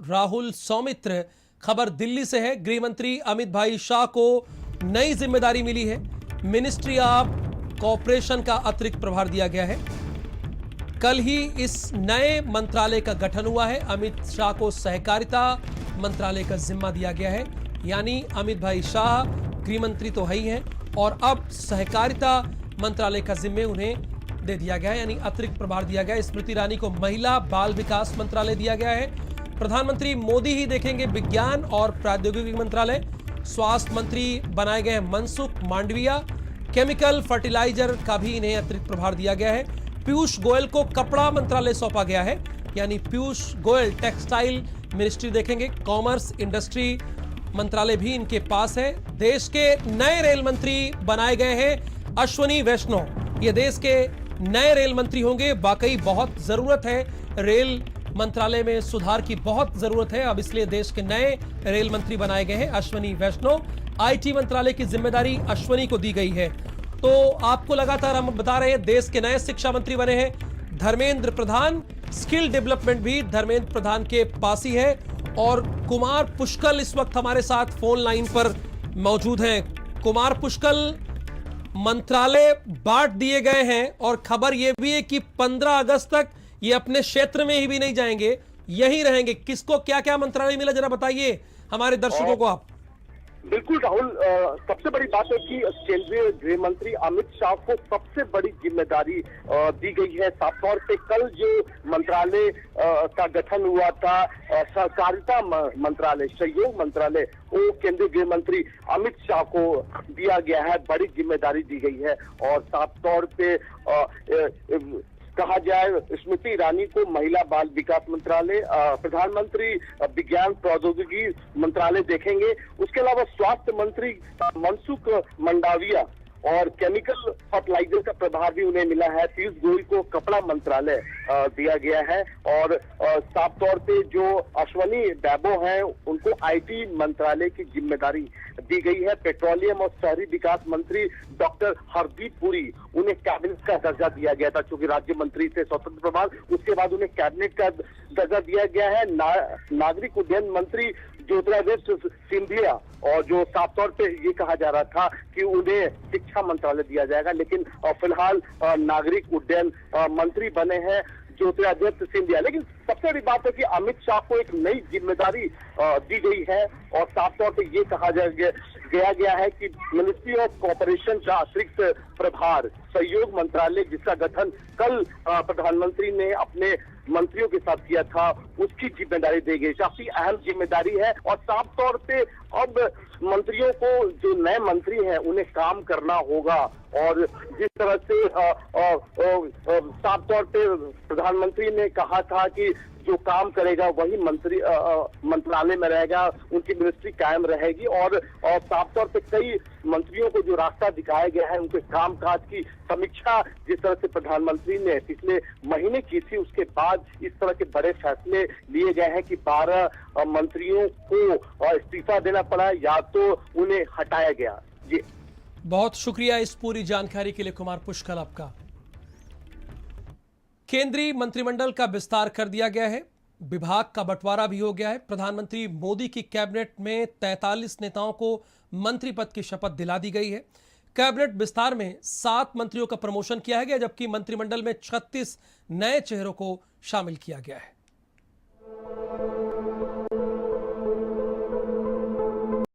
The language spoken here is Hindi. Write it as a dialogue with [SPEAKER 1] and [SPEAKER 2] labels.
[SPEAKER 1] राहुल सौमित्र। खबर दिल्ली से है। गृह मंत्री अमित भाई शाह को नई जिम्मेदारी मिली है। मिनिस्ट्री ऑफ कॉरपोरेशन का अतिरिक्त प्रभार दिया गया है। कल ही इस नए मंत्रालय का गठन हुआ है। अमित शाह को सहकारिता मंत्रालय का जिम्मा दिया गया है। यानी अमित भाई शाह गृह मंत्री तो है ही हैं और अब सहकारिता मंत्रालय का जिम्मे उन्हें दे दिया गया है, यानी अतिरिक्त प्रभार दिया गया है। स्मृति ईरानी को महिला बाल विकास मंत्रालय दिया गया है। प्रधानमंत्री मोदी ही देखेंगे विज्ञान और प्रौद्योगिकी मंत्रालय। स्वास्थ्य मंत्री बनाए गए हैं मनसुख मांडविया। केमिकल फर्टिलाइजर का भी इन्हें अतिरिक्त प्रभार दिया गया है। पीयूष गोयल को कपड़ा मंत्रालय सौंपा गया है, यानी पीयूष गोयल टेक्सटाइल मिनिस्ट्री देखेंगे। कॉमर्स इंडस्ट्री मंत्रालय भी इनके पास है। देश के नए रेल मंत्री बनाए गए हैं अश्वनी वैष्णव। ये देश के नए रेल मंत्री होंगे। वाकई बहुत जरूरत है, रेल मंत्रालय में सुधार की बहुत जरूरत है। अब इसलिए देश के नए रेल मंत्री बनाए गए हैं अश्वनी वैष्णव। आईटी मंत्रालय की जिम्मेदारी अश्वनी को दी गई है। तो आपको लगातार हम बता रहे हैं देश के नए शिक्षा मंत्री बने हैं धर्मेंद्र प्रधान। स्किल डेवलपमेंट भी धर्मेंद्र प्रधान के पास ही है। और कुमार पुष्कल इस वक्त हमारे साथ फोन लाइन पर मौजूद हैं। कुमार पुष्कल, मंत्रालय बांट दिए गए हैं और खबर यह भी है कि 15 अगस्त तक ये अपने क्षेत्र में ही भी नहीं जाएंगे, यहीं रहेंगे। किसको क्या क्या मंत्रालय मिला, जरा बताइए हमारे दर्शकों को आप।
[SPEAKER 2] बिल्कुल राहुल, सबसे बड़ी बात है कि केंद्रीय गृह मंत्री अमित शाह को सबसे बड़ी जिम्मेदारी दी गई है। साफ तौर पे कल जो मंत्रालय का गठन हुआ था, सहकारिता मंत्रालय, सहयोग मंत्रालय, वो केंद्रीय गृह मंत्री अमित शाह को दिया गया है। बड़ी जिम्मेदारी दी गई है और साफ तौर पे कहा जाए स्मृति ईरानी को महिला बाल विकास मंत्रालय, प्रधानमंत्री विज्ञान प्रौद्योगिकी मंत्रालय देखेंगे। उसके अलावा स्वास्थ्य मंत्री मनसुख मंडाविया और केमिकल फर्टिलाइजर का प्रभार भी उन्हें मिला है। पीयूष गोयल को कपड़ा मंत्रालय दिया गया है और साफ तौर पे जो अश्वनी वैष्णव हैं उनको आईटी मंत्रालय की जिम्मेदारी दी गई है। पेट्रोलियम और शहरी विकास मंत्री डॉक्टर हरदीप पुरी, उन्हें कैबिनेट का दर्जा दिया गया था, क्योंकि राज्य मंत्री से स्वतंत्र प्रभार, उसके बाद उन्हें कैबिनेट का दर्जा दिया गया है। नागरिक उड्डयन मंत्री ज्योतिरादित्य सिंधिया, और जो साफ तौर पे ये कहा जा रहा था कि उन्हें शिक्षा मंत्रालय दिया जाएगा, लेकिन फिलहाल नागरिक उड्डयन मंत्री बने हैं ज्योतिरादित्य सिंधिया। लेकिन सबसे बड़ी बात है कि अमित शाह को एक नई जिम्मेदारी दी गई है और साफ तौर पे ये कहा गया है कि मिनिस्ट्री ऑफ कॉरपोरेशन का अतिरिक्त प्रभार, सहयोग मंत्रालय जिसका गठन कल प्रधानमंत्री ने अपने मंत्रियों के साथ किया था, उसकी जिम्मेदारी दी गई। काफी अहम जिम्मेदारी है और साफ तौर पे अब मंत्रियों को, जो नए मंत्री हैं, उन्हें काम करना होगा। और जिस तरह से साफ तौर पे प्रधानमंत्री ने कहा था कि जो काम करेगा वही मंत्रालय में रहेगा, उनकी मिनिस्ट्री कायम रहेगी। और साफ तौर पे कई मंत्रियों को जो रास्ता दिखाया गया है, उनके कामकाज की समीक्षा जिस तरह से प्रधानमंत्री ने पिछले महीने की थी, उसके बाद इस तरह के बड़े फैसले लिए गए हैं कि 12 मंत्रियों को इस्तीफा देना पड़ा या तो उन्हें हटाया गया। जी,
[SPEAKER 1] बहुत शुक्रिया इस पूरी जानकारी के लिए कुमार पुष्कल आपका। केंद्रीय मंत्रिमंडल का विस्तार कर दिया गया है, विभाग का बंटवारा भी हो गया है। प्रधानमंत्री मोदी की कैबिनेट में 43 नेताओं को मंत्री पद की शपथ दिला दी गई है। कैबिनेट विस्तार में 7 मंत्रियों का प्रमोशन किया गया, जबकि मंत्रिमंडल में 36 नए चेहरों को शामिल किया गया है।